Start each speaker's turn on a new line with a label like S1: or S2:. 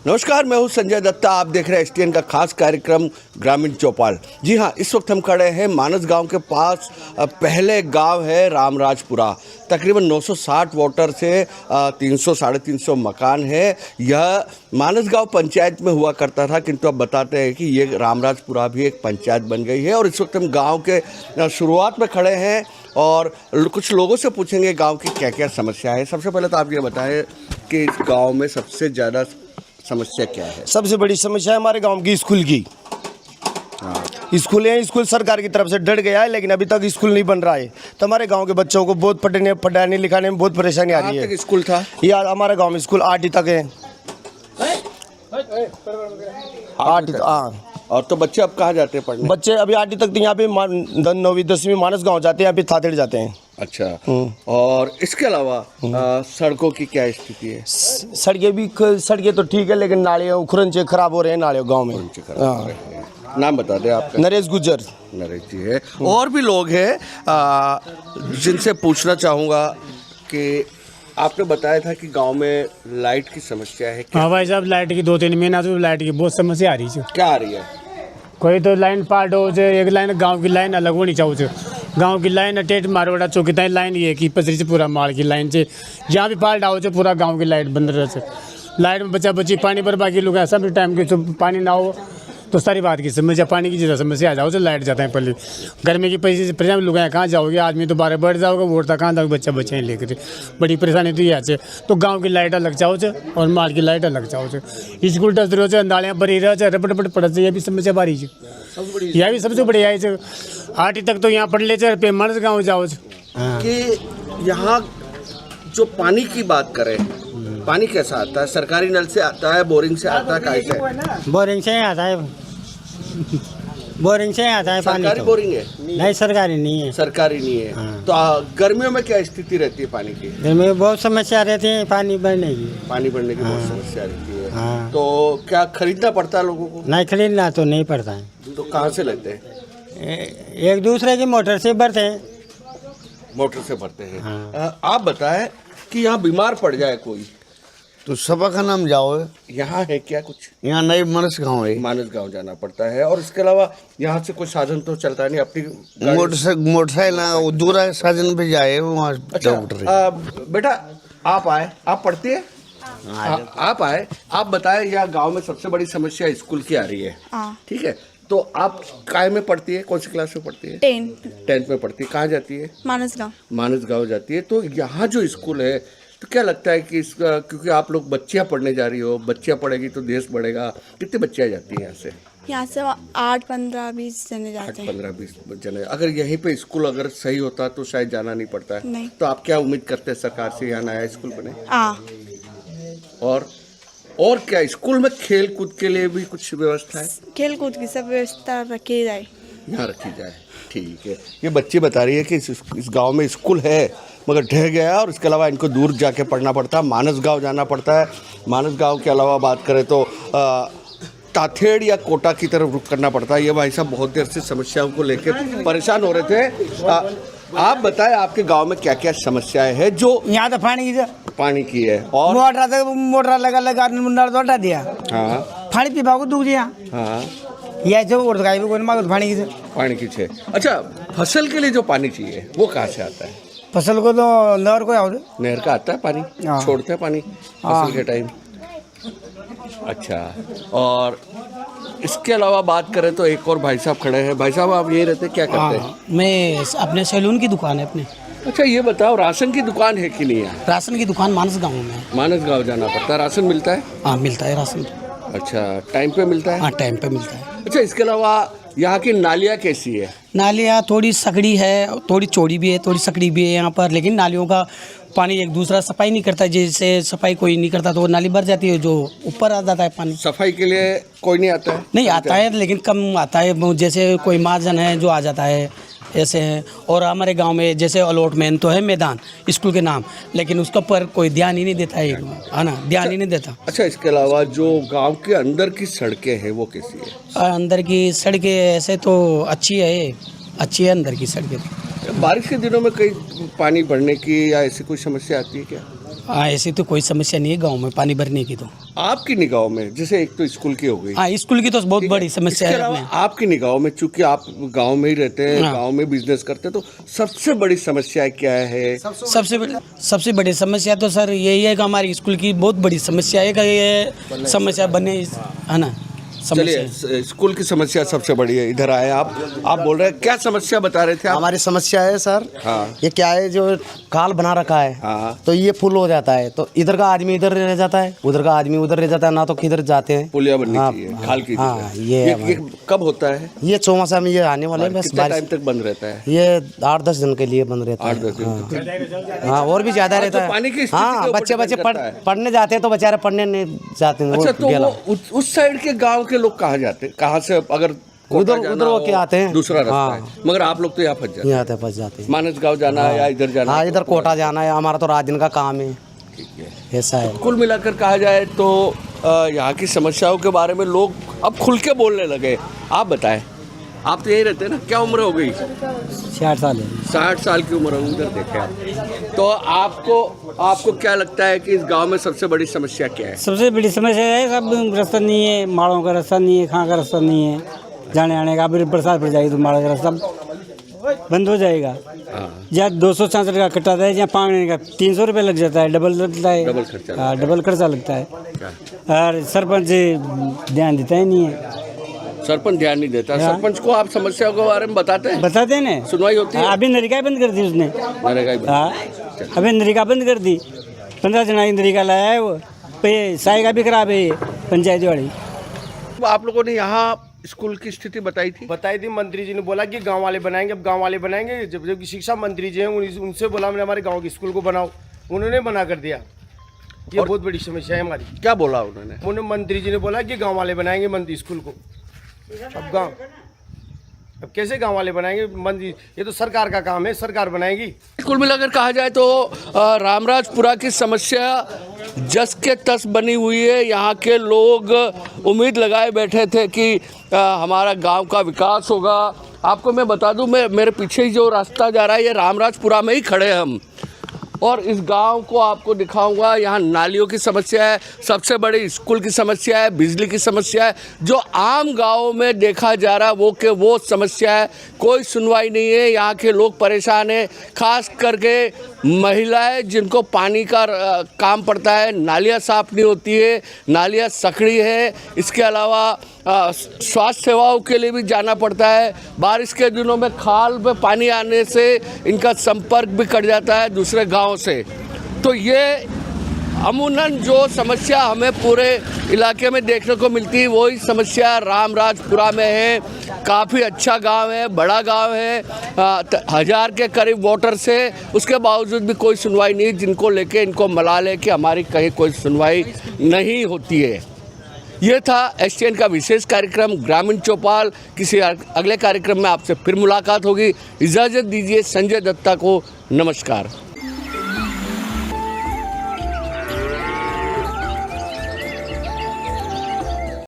S1: नमस्कार, मैं हूं संजय दत्ता। आप देख रहे हैं एसटीएन का खास कार्यक्रम ग्रामीण चौपाल। जी हां, इस वक्त हम खड़े हैं मानस गांव के पास। पहले गांव है रामराजपुरा। तकरीबन 960 वोटर से 300-350 मकान है। यह मानस गांव पंचायत में हुआ करता था, किंतु अब बताते हैं कि ये रामराजपुरा भी एक पंचायत बन गई है। और इस वक्त हम गाँव के शुरुआत में खड़े हैं और कुछ लोगों से पूछेंगे गाँव की क्या क्या समस्या है। सबसे पहले तो आप ये बताएं कि इस गाँव में सबसे ज़्यादा समस्या क्या है?
S2: सबसे बड़ी समस्या है हमारे गांव की स्कूल की। स्कूल है, स्कूल सरकार की तरफ से डट गया है, लेकिन अभी तक स्कूल नहीं बन रहा है। तो हमारे गांव के बच्चों को बहुत पढ़ाने लिखाने में बहुत परेशानी आ रही है।
S1: तक स्कूल था?
S2: यार हमारे गांव में स्कूल 8वीं तक है। 8वीं, हाँ।
S1: और तो बच्चे अब कहाँ जाते हैं पढ़ने?
S2: बच्चे अभी 8वीं तक तो यहाँ पे 9वीं 10वीं मानस गाँव जाते हैं, यहाँ पे थातेड़ जाते हैं।
S1: अच्छा। और इसके अलावा सड़कों की क्या स्थिति है?
S2: सड़कें तो ठीक है, लेकिन नाले उखरन खराब हो रहे हैं नाले गाँव में।
S1: नाम बता दें आपका?
S2: नरेश गुज्जर।
S1: नरेश जी है। और भी लोग हैं जिनसे पूछना चाहूँगा कि आपने बताया था कि गांव में लाइट की समस्या है।
S3: हाँ भाई साहब, लाइट की 2-3 महीना से लाइट की बहुत समस्या आ रही है।
S1: क्या आ रही है?
S3: कोई तो लाइन पार्ट हो जाए, एक लाइन गांव की लाइन अलग होनी चाहिए। गांव की लाइन टेट मारवाड़ा चौकी तक लाइन ये की पचरी से पूरा माल की लाइन से जहाँ भी पार्ट आओ पूरा गाँव की लाइट बंद रहे। लाइट में बच्चा बच्ची पानी पर बाकी लोग ऐसा भी टाइम के पानी ना हो तो सारी बात की समस्या, पानी की ज़्यादा समस्या आ जाओ तो लाइट जाता है। पहले गर्मी की परेशानी लोग हैं, कहाँ जाओगे? आदमी तो 12 बढ़ जाओगे, वोट तक कहाँ तक बच्चा बच्चे लेकर बड़ी परेशानी तो ये है। तो गांव की लाइट अलग जाओ और माल की लाइट अलग जाओ। स्कूल टच रहो, नालियाँ भरी रहे, रपट रपट पड़ ये भी समस्या बारी है। यह भी सबसे बढ़िया है। 8वीं तक तो यहाँ पढ़ ले मानस गाँव जाओ।
S1: कि यहाँ जो पानी की बात करें, पानी कैसा आता है? सरकारी नल से आता है, बोरिंग से आता है, कैसे?
S4: बोरिंग से आता है। बोरिंग से आता है पानी।
S1: सरकारी
S4: तो
S1: बोरिंग है?
S4: नहीं, सरकारी नहीं है।
S1: सरकारी नहीं है। तो गर्मियों में क्या स्थिति रहती है पानी की?
S4: गर्मी में बहुत समस्या रहती है पानी भरने की।
S1: पानी भरने की बहुत समस्या रहती है।
S4: हाँ।
S1: तो क्या खरीदना पड़ता है लोगों को?
S4: नहीं, खरीदना तो नहीं पड़ता है।
S1: तो कहाँ से लेते हैं?
S4: एक दूसरे की मोटर से भरते हैं।
S1: मोटर से भरते हैं।
S4: हाँ।
S1: आप बताएं कि यहाँ बीमार पड़ जाए कोई
S5: तो सभा का नाम जाओ है।
S1: यहाँ है क्या कुछ?
S5: यहाँ नई मानस गाँव है।
S1: मानस गांव जाना पड़ता है। और इसके अलावा यहाँ से कोई साधन तो चलता नहीं? अपनी
S5: मोटरसाइकिल ना दूर साधन पे जाए वहाँ।
S1: अच्छा, बेटा आप आए, आप पढ़ती है? आप आए, आप बताएं यहाँ गांव में सबसे बड़ी समस्या स्कूल की आ रही है। ठीक है, तो आप काय में पढ़ती है? कौन सी क्लास में पढ़ती है? 10th में पढ़ती है। कहाँ जाती है?
S6: मानस गांव।
S1: मानस गांव जाती है। तो यहाँ जो स्कूल है, तो क्या लगता है कि इसका, क्योंकि आप लोग बच्चियाँ पढ़ने जा रही हो, बच्चियाँ पढ़ेगी तो देश बढ़ेगा, कितनी बच्चियाँ जाती हैं यहाँ से?
S6: यहाँ से 8, 15, 20 जने जाते हैं।
S1: 15-20 जने। अगर यहीं पे स्कूल अगर सही होता तो शायद जाना नहीं पड़ता है।
S6: नहीं।
S1: तो आप क्या उम्मीद करते हैं सरकार से यहाँ नया स्कूल बने? और क्या स्कूल में खेल कूद के लिए भी कुछ व्यवस्था है?
S6: खेल कूद की सब व्यवस्था रखी जाए,
S1: यहाँ रखी जाए। ठीक है। ये बच्ची बता रही है कि इस गांव में स्कूल है मगर ढह गया है और इसके अलावा इनको दूर जाके पढ़ना पड़ता है, मानस गांव जाना पड़ता है। मानस गांव के अलावा बात करें तो ताथेड़ या कोटा की तरफ रुख करना पड़ता है। ये भाई साहब बहुत देर से समस्याओं को लेकर परेशान हो रहे थे। आप बताएं आपके गांव में क्या क्या समस्याएं हैं? जो
S4: यहाँ तो
S1: पानी की है और
S4: मोटर लगा दिया।
S1: हाँ,
S4: पानी पीवा को दूध दिया।
S1: हाँ,
S4: यह जो पानी की
S1: पानी की छे। अच्छा, फसल के लिए जो पानी चाहिए वो कहाँ से आता है?
S4: फसल को तो नहर को आओ,
S1: नहर का आता है पानी?
S4: हाँ।
S1: छोड़ते हैं पानी फसल के टाइम? अच्छा। और इसके अलावा बात करें तो एक और भाई साहब खड़े हैं। भाई साहब आप यही रहते, क्या करते हैं?
S7: मैं अपने सैलून की दुकान है अपने।
S1: अच्छा, ये बताओ राशन की दुकान है कि नहीं है?
S7: राशन की दुकान मानस गांव में है।
S1: मानस गांव जाना पड़ता है। राशन मिलता है?
S7: हाँ, मिलता है राशन।
S1: अच्छा, टाइम पे मिलता है?
S7: हाँ, टाइम पे मिलता है।
S1: अच्छा, इसके अलावा यहाँ की नालियाँ कैसी है?
S7: नालियाँ थोड़ी सकड़ी है, थोड़ी चौड़ी भी है, थोड़ी सकड़ी भी है यहाँ पर, लेकिन नालियों का पानी एक दूसरा सफाई नहीं करता। जैसे सफाई कोई नहीं करता तो वो नाली भर जाती है, जो ऊपर आ जाता है पानी।
S1: सफाई के लिए कोई नहीं आता है?
S7: नहीं आता है, लेकिन कम आता है। जैसे कोई महाजन है जो आ जाता है, ऐसे हैं। और हमारे गांव में जैसे अलॉटमेंट तो है मैदान स्कूल के नाम, लेकिन उसका पर कोई ध्यान ही नहीं देता है ना, ध्यान ही नहीं देता।
S1: अच्छा, इसके अलावा जो गांव के अंदर की सड़कें हैं वो कैसी है?
S7: अंदर की सड़कें ऐसे तो अच्छी है अंदर की सड़कें।
S1: बारिश के दिनों में कहीं पानी बढ़ने की या ऐसी कोई समस्या आती है क्या?
S7: हाँ ऐसी तो कोई समस्या नहीं है गांव में पानी भरने की तो।
S1: आपकी निगाहों में जैसे एक तो स्कूल की हो गई,
S7: हाँ स्कूल की तो बहुत बड़ी समस्या
S1: इसके
S7: है
S1: अलावा
S7: अपने।
S1: आपकी निगाहों में, चूंकि आप गांव में ही रहते हैं,
S7: हाँ।
S1: गांव में बिजनेस करते हैं, तो सबसे बड़ी समस्या क्या है?
S7: सबसे बड़ी समस्या तो सर यही है कि हमारी स्कूल की बहुत बड़ी समस्या है कि ये समस्या बने, है ना।
S1: चलिए, स्कूल की समस्या सबसे बड़ी है। इधर आए आप बोल रहे हैं, क्या समस्या बता रहे थे आप?
S2: हमारी समस्या है सर,
S1: हाँ।
S2: ये क्या है, जो काल बना रखा है,
S1: हाँ।
S2: तो ये फुल हो जाता है, तो इधर का आदमी इधर रह जाता है, उधर का आदमी उधर रह जाता है, ना तो किधर जाते हैं।
S1: पुलिया बननी
S2: हाँ,
S1: चाहिए, खाल की
S2: हाँ,
S1: जगह।
S2: ये
S1: कब होता है?
S2: ये चौमासा में ये आने वाले हैं, बस
S1: कितना टाइम
S2: बारिश।
S1: तक बंद रहता है?
S2: ये 8-10 दिन के लिए बंद रहता है।
S1: 8-10 दिन।
S2: हाँ, और भी ज्यादा
S1: हाँ,
S2: रहता
S1: तो
S2: है।
S1: पानी की स्थिति के
S2: हाँ,
S1: ऊपर
S2: बच्चे
S1: डिपेंड करता है।
S2: पढ़ने जाते हैं तो बेचारे पढ़ने नहीं जाते हैं।
S1: अच्छा, तो
S2: गेला।
S1: वो उस साइड के गांव के लोग कहाँ जाते हैं? कहाँ से अगर कोटा जाना
S2: उधर वो
S1: हो,
S2: क्या आते हैं?
S1: दूसरा रास्ता
S2: हाँ।
S1: है, मगर आप लोग तो यहाँ फंस जाते
S2: यहाँ आते फंस जाते हैं।
S1: हैं। मानस गाँव जाना है या इधर जाना
S2: हाँ,
S1: है?
S2: इधर कोटा जाना है, हमारा तो रात दिन का काम है, ऐसा है।
S1: कुल मिलाकर कहा जाए तो यहाँ की समस्याओं के बारे में लोग अब खुल के बोलने लगे। आप बताएं, आप तो यही रहते हैं ना? क्या उम्र हो गई?
S4: 60 साल है।
S1: 60 साल की उम्र है। उधर देखे आप, तो आपको क्या लगता है कि इस गांव में सबसे बड़ी समस्या क्या है?
S4: सबसे बड़ी समस्या है सब रास्ता नहीं है, माड़ों का रास्ता नहीं है, खां का रास्ता नहीं है, जाने आने का। अभी बरसात पड़ जाएगी तो माड़ों का रास्ता बंद हो जाएगा।
S1: हाँ,
S4: जहाँ 266 का कटाता है, जहाँ पानी का 300 रुपये लग जाता है, डबल लगता है।
S1: डबल खर्चा।
S4: हाँ, डबल खर्चा लगता है। और सरपंच ध्यान देता ही नहीं है।
S1: सरपंच ध्यान नहीं देता। सरपंच को आप समस्याओं के बारे में बताते हैं?
S4: बताते हैं ना,
S1: सुनवाई होती है?
S4: अभी नरिका बंद कर दी उसने।
S1: नरेगा ही बंद।
S4: हाँ, अभी नरिका बंद कर दी। 15 जना की नरिका लाया है वो, पे साई का भी खराब है ये पंचायत वाली।
S1: आप लोगों ने यहाँ स्कूल की स्थिति बताई थी?
S2: बताई थी, मंत्री जी ने बोला कि गांव वाले बनाएंगे। अब गांव वाले बनाएंगे, जब शिक्षा मंत्री जी हैं उनसे बोला हमने हमारे गांव के स्कूल को बनाओ, उन्होंने मना कर दिया। ये बहुत बड़ी समस्या है हमारी।
S1: क्या बोला उन्होंने?
S2: मंत्री जी ने बोला कि गांव वाले बनाएंगे मंत्री स्कूल को। अब कैसे गांव वाले बनाएंगे मंत्री? ये तो सरकार का काम है, सरकार बनाएगी।
S1: कुल मिलाकर कहा जाए तो रामराजपुरा की समस्या जस के तस बनी हुई है। यहाँ के लोग उम्मीद लगाए बैठे थे कि हमारा गांव का विकास होगा। आपको मैं बता दूं, मेरे पीछे ही जो रास्ता जा रहा है, ये रामराजपुरा में ही खड़े हैं हम, और इस गांव को आपको दिखाऊंगा। यहाँ नालियों की समस्या है, सबसे बड़ी स्कूल की समस्या है, बिजली की समस्या है। जो आम गांवों में देखा जा रहा है वो समस्या है। कोई सुनवाई नहीं है, यहाँ के लोग परेशान हैं, खास करके महिलाएं जिनको पानी का काम पड़ता है। नालियाँ साफ नहीं होती है, नालियाँ सकड़ी है। इसके अलावा स्वास्थ्य सेवाओं के लिए भी जाना पड़ता है। बारिश के दिनों में खाल में पानी आने से इनका संपर्क भी कट जाता है दूसरे गांव से। तो ये अमूमन जो समस्या हमें पूरे इलाके में देखने को मिलती है, वही समस्या रामराजपुरा में है। काफ़ी अच्छा गांव है, बड़ा गांव है, 1000 के करीब वोटर्स है। उसके बावजूद भी कोई सुनवाई नहीं, जिनको लेके इनको मलाल है कि हमारी कहीं कोई सुनवाई नहीं होती है। ये था STN का विशेष कार्यक्रम ग्रामीण चौपाल। किसी अगले कार्यक्रम में आपसे फिर मुलाकात होगी। इजाज़त दीजिए संजय दत्ता को। नमस्कार।